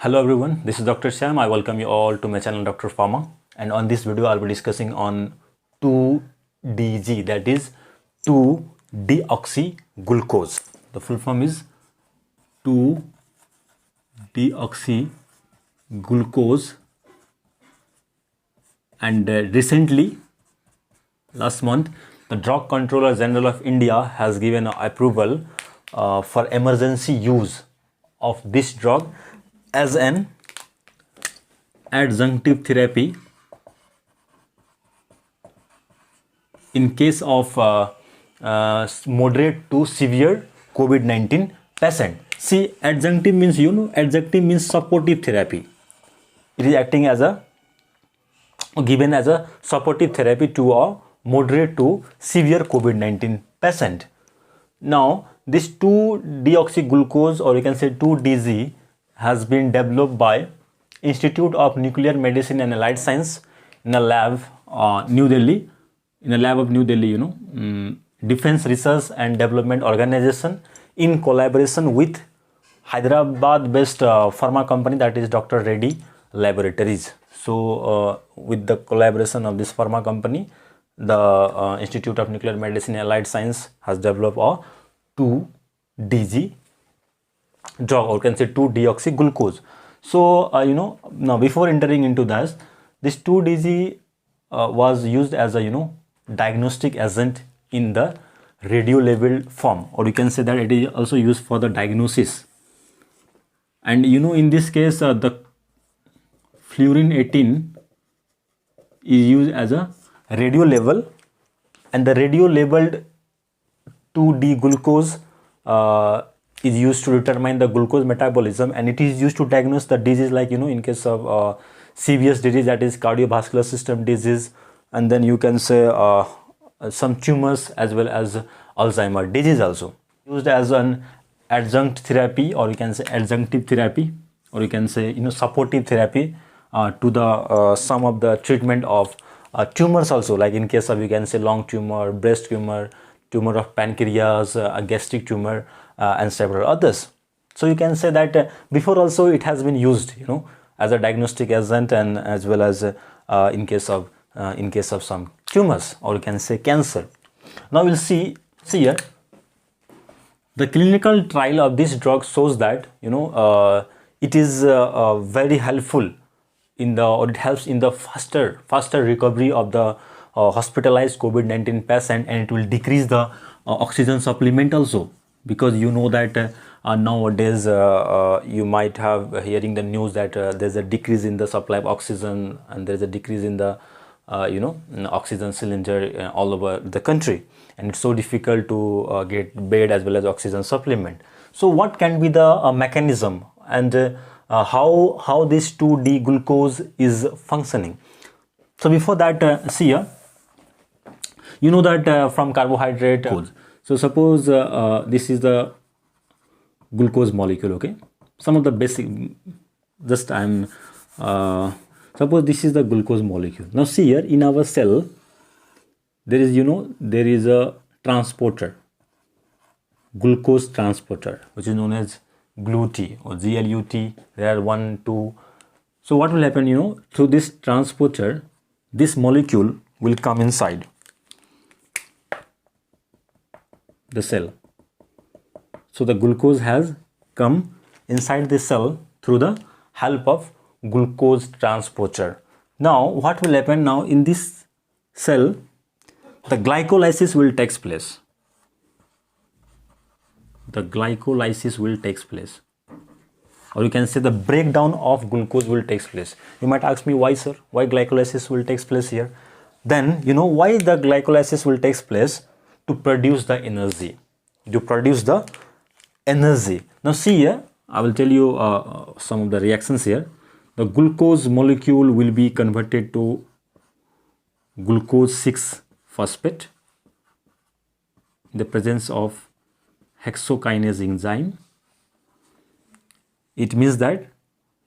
Hello everyone, this is Dr. Sam. I welcome you all to my channel Dr. Pharma, and on this video I'll be discussing on 2-DG, that is 2-deoxyglucose. The full form is 2-deoxyglucose, and recently, last month, the Drug Controller General of India has given approval for emergency use of this drug as an adjunctive therapy in case of moderate to severe COVID-19 patient. See, adjunctive means, adjunctive means supportive therapy. It is acting as a given as a supportive therapy to a moderate to severe COVID-19 patient. Now, this 2-deoxyglucose, or you can say 2-DG, has been developed by Institute of Nuclear Medicine and Allied Science in a lab, New Delhi, Defense Research and Development Organization, in collaboration with Hyderabad-based pharma company, that is Dr. Reddy Laboratories. So, with the collaboration of this pharma company, the Institute of Nuclear Medicine and Allied Science has developed a 2-DG drug, or can say 2-deoxyglucose. So, now before entering into this 2-DG was used as a, diagnostic agent in the radio labeled form, or you can say that it is also used for the diagnosis. And in this case, the fluorine 18 is used as a radio label, and the radio labeled 2D glucose is used to determine the glucose metabolism, and it is used to diagnose the disease, like in case of CVS disease, that is cardiovascular system disease, and then you can say some tumors as well as Alzheimer disease also. Used as an adjunct therapy, or you can say adjunctive therapy, or you can say supportive therapy to the some of the treatment of tumors also, like in case of, you can say, lung tumor, breast tumor, tumor of pancreas, a gastric tumor, and several others. So you can say that before also it has been used, as a diagnostic agent, and as well as in case of some tumors, or you can say cancer. Now we'll see here, the clinical trial of this drug shows that it is very helpful or it helps in the faster recovery of the hospitalized COVID-19 patient, and it will decrease the oxygen supplement also, because that nowadays you might have hearing the news that there's a decrease in the supply of oxygen, and there's a decrease in the oxygen cylinder all over the country, and it's so difficult to get bed as well as oxygen supplement. So what can be the mechanism, and how this 2D glucose is functioning? So before that, see here, that from carbohydrate codes. So suppose this is the glucose molecule, okay? Some of the basic, just suppose this is the glucose molecule. Now see here, in our cell, there is, there is a transporter, glucose transporter, which is known as GLUT or GLUT. There are 1, 2. So what will happen, through this transporter, this molecule will come inside the cell. So the glucose has come inside the cell through the help of glucose transporter. Now what will happen now in this cell? The glycolysis will take place. The glycolysis will take place, or you can say the breakdown of glucose will take place. You might ask me, why, sir? Why glycolysis will take place here? Then why the glycolysis will take place? To produce the energy. Now see here, I will tell you some of the reactions here. The glucose molecule will be converted to glucose 6-phosphate in the presence of hexokinase enzyme. It means that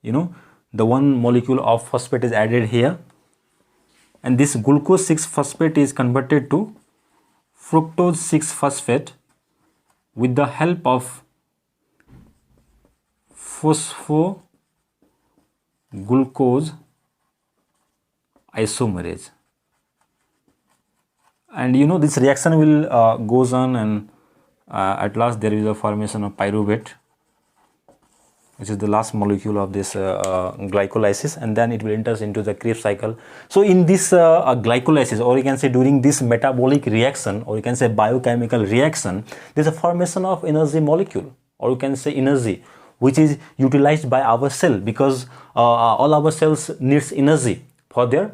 the one molecule of phosphate is added here, and this glucose 6-phosphate is converted to fructose 6-phosphate with the help of glucose isomerase. And you know, this reaction will goes on, and at last there is a formation of pyruvate, which is the last molecule of this glycolysis, and then it will enter into the Krebs cycle. So in this glycolysis, or you can say during this metabolic reaction, or you can say biochemical reaction, there is a formation of energy molecule, or you can say energy, which is utilized by our cell, because all our cells needs energy for the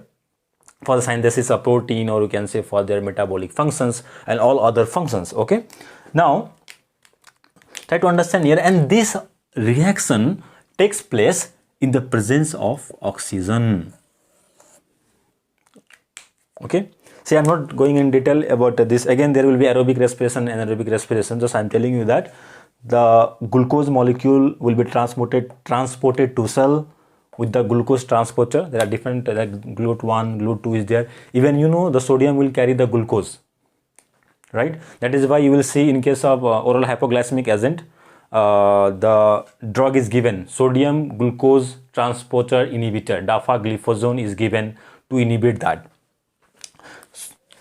synthesis of protein, or you can say for their metabolic functions and all other functions. Okay, now try to understand here, and this reaction takes place in the presence of oxygen. Okay, see, I'm not going in detail about this. Again, there will be aerobic respiration and anaerobic respiration. Just I'm telling you that the glucose molecule will be transported to cell with the glucose transporter. There are different, like GLUT1, GLUT2 is there. Even you know, the sodium will carry the glucose, right? That is why you will see in case of oral hypoglycemic agent, the drug is given, sodium glucose transporter inhibitor, dapagliflozin is given to inhibit that.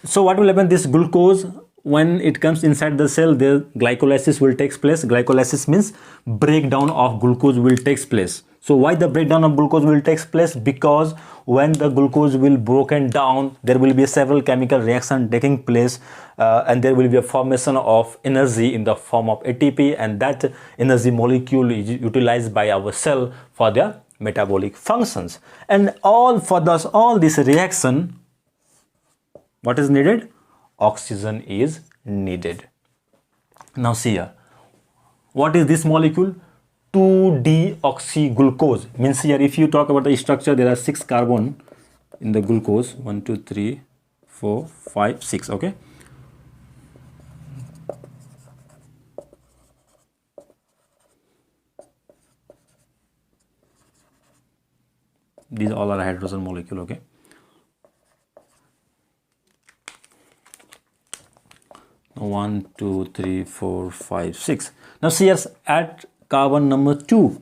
So what will happen? This glucose, when it comes inside the cell, the glycolysis will take place. Glycolysis means breakdown of glucose will take place. So why the breakdown of glucose will take place? Because when the glucose will broken down, there will be several chemical reaction taking place, and there will be a formation of energy in the form of ATP, and that energy molecule is utilized by our cell for their metabolic functions. And all this reaction, what is needed? Oxygen is needed. Now see here, what is this molecule? 2-deoxyglucose. Means here, if you talk about the structure, there are 6 carbon in the glucose. 1, 2, 3, 4, 5, 6. Okay. These all are hydrogen molecule. Okay. Now 1, 2, 3, 4, 5, 6. Now see here, at carbon number 2,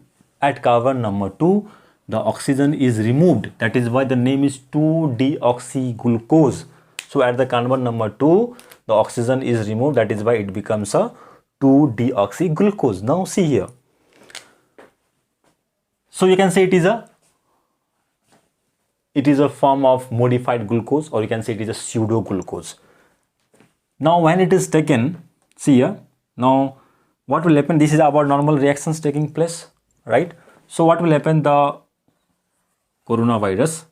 the oxygen is removed. That is why the name is 2-deoxyglucose. So at the carbon number 2, the oxygen is removed. That is why it becomes a 2-deoxyglucose. Now see here. So you can say it is a form of modified glucose, or you can say it is a pseudo glucose. Now when it is taken, see here, now what will happen? This is about normal reactions taking place, right? So what will happen? The coronavirus,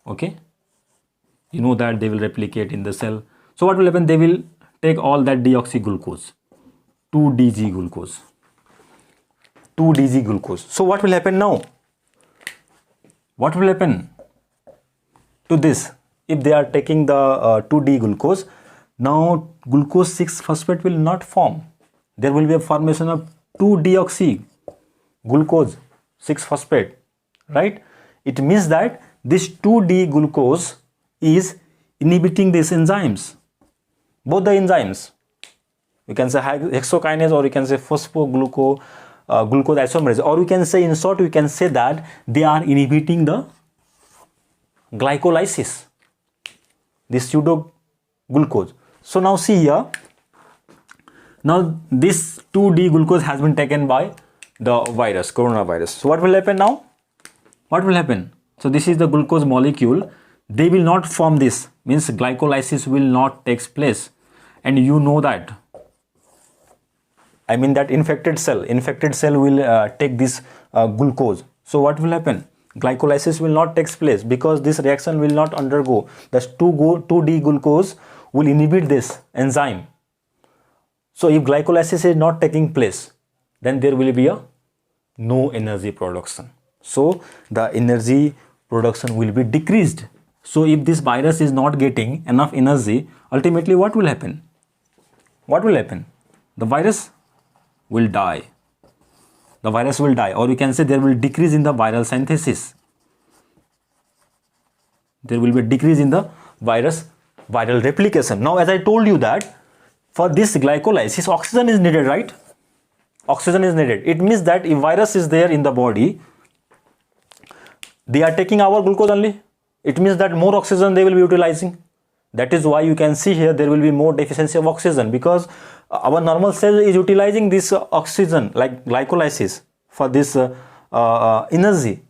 okay, you know that they will replicate in the cell. So what will happen? They will take all that deoxyglucose, 2-DG glucose. So what will happen now? What will happen to this? If they are taking the 2D glucose, now glucose 6-phosphate will not form. There will be a formation of 2-deoxyglucose 6-phosphate, right? It means that this 2D glucose is inhibiting these enzymes, both the enzymes. You can say hexokinase, or you can say phosphoglucose isomerase, or you can say, in short, we can say that they are inhibiting the glycolysis, this pseudo glucose. So now see here, now this 2D glucose has been taken by the virus, coronavirus. So what will happen now? What will happen? So this is the glucose molecule. They will not form this, means glycolysis will not take place. And you know that, I mean that infected cell will take this glucose. So what will happen? Glycolysis will not take place, because this reaction will not undergo. This 2D glucose will inhibit this enzyme. So if glycolysis is not taking place, then there will be no energy production. So the energy production will be decreased. So if this virus is not getting enough energy, ultimately what will happen? What will happen? The virus will die. The virus will die, or we can say there will decrease in the viral synthesis. There will be a decrease in the viral replication. Now, as I told you that for this glycolysis, oxygen is needed, right? Oxygen is needed. It means that if virus is there in the body, they are taking our glucose only. It means that more oxygen they will be utilizing. That is why you can see here there will be more deficiency of oxygen, because our normal cell is utilizing this oxygen like glycolysis for this energy.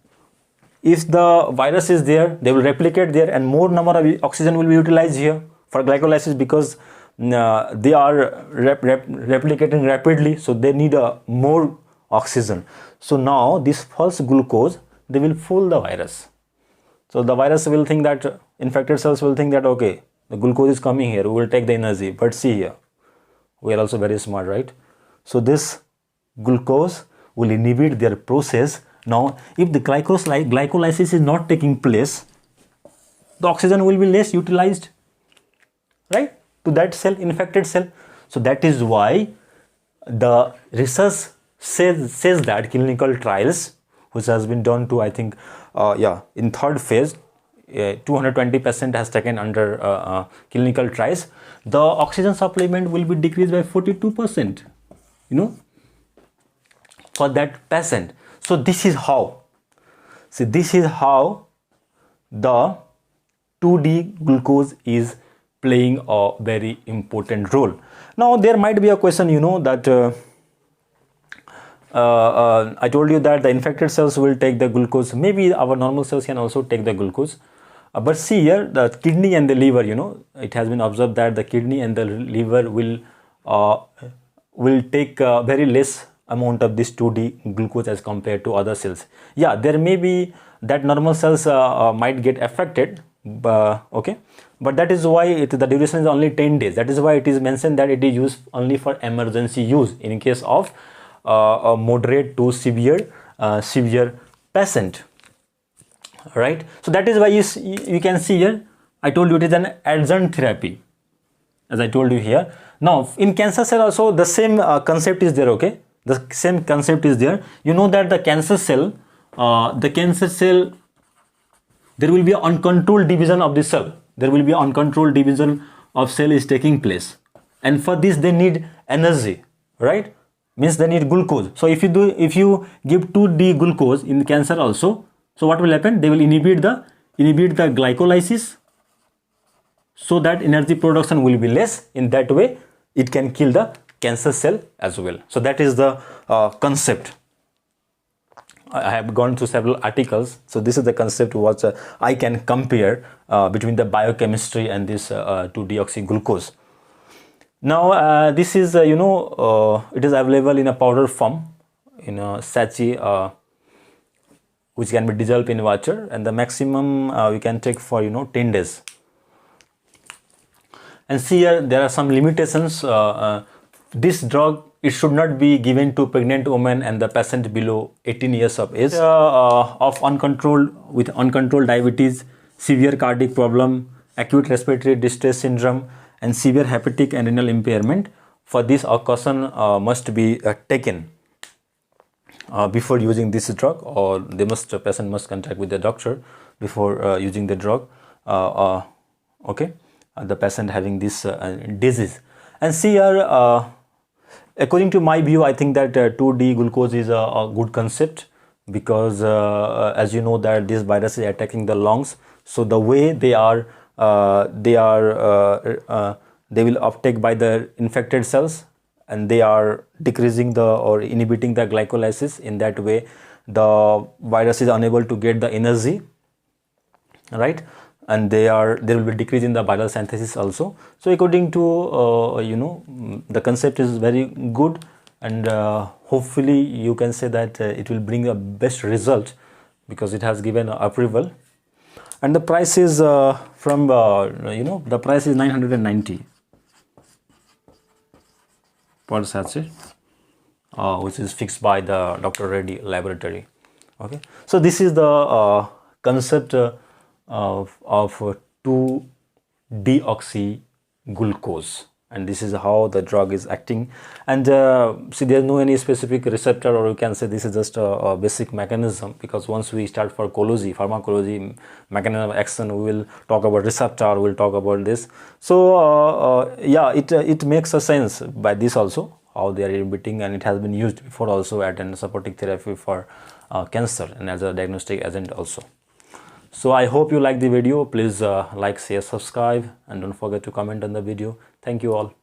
If the virus is there, they will replicate there, and more number of oxygen will be utilized here for glycolysis, because they are replicating rapidly, so they need more oxygen. So now this false glucose, they will fool the virus. So the virus will think that, infected cells will think that, okay, the glucose is coming here, we will take the energy. But see here, we are also very smart, right? So this glucose will inhibit their process. Now if the glycolysis is not taking place, the oxygen will be less utilized, right, to that cell, infected cell. So that is why the research says that clinical trials, which has been done to, I think, in third phase, 220% has taken under clinical trials, the oxygen supplement will be decreased by 42%, for that patient. So this is how, this is how the 2D glucose is playing a very important role. Now there might be a question, that I told you that the infected cells will take the glucose. Maybe our normal cells can also take the glucose. But see here, the kidney and the liver, it has been observed that the kidney and the liver will take very less amount of this 2D glucose as compared to other cells. Yeah, there may be that normal cells might get affected, okay, but that is why the duration is only 10 days. That is why it is mentioned that it is used only for emergency use in case of a moderate to severe patient, right? So that is why you can see here, I told you it is an adjunct therapy, as I told you here. Now in cancer cell also the same concept is there, okay? The same concept is there. You know that the cancer cell, there will be an uncontrolled division of the cell. There will be uncontrolled division of cell is taking place, and for this they need energy, right? Means they need glucose. So if you give 2D glucose in cancer also, so what will happen? They will inhibit the glycolysis, so that energy production will be less. In that way, it can kill the cancer cell as well. So that is the concept. I have gone through several articles. So this is the concept what I can compare between the biochemistry and this 2-deoxyglucose. Now this is it is available in a powder form, in a sachet, which can be dissolved in water, and the maximum we can take for 10 days. And see here there are some limitations. This drug, it should not be given to pregnant women and the patient below 18 years of age of uncontrolled diabetes, severe cardiac problem, acute respiratory distress syndrome, and severe hepatic and renal impairment. For this, a caution must be taken before using this drug, or patient must contact with the doctor before using the drug. Okay, the patient having this disease. And see here, according to my view, I think that 2D glucose is a good concept, because as you know that this virus is attacking the lungs. So the way they will uptake by the infected cells, and they are decreasing or inhibiting the glycolysis. In that way, the virus is unable to get the energy, right? And there will be decrease in the viral synthesis also. So according to the concept is very good, and hopefully you can say that it will bring a best result, because it has given approval. And the price is the price is 990 per sachet, which is fixed by the Dr. Reddy laboratory. Okay, so this is the concept of 2-deoxyglucose, and this is how the drug is acting. And see, there is no any specific receptor, or you can say this is just a basic mechanism, because once we start for pharmacology, mechanism of action, we will talk about receptor, we will talk about this. So yeah, it makes a sense by this also, how they are inhibiting, and it has been used before also at an supportive therapy for cancer and as a diagnostic agent also. So I hope you like the video. Please like, share, subscribe, and don't forget to comment on the video. Thank you all.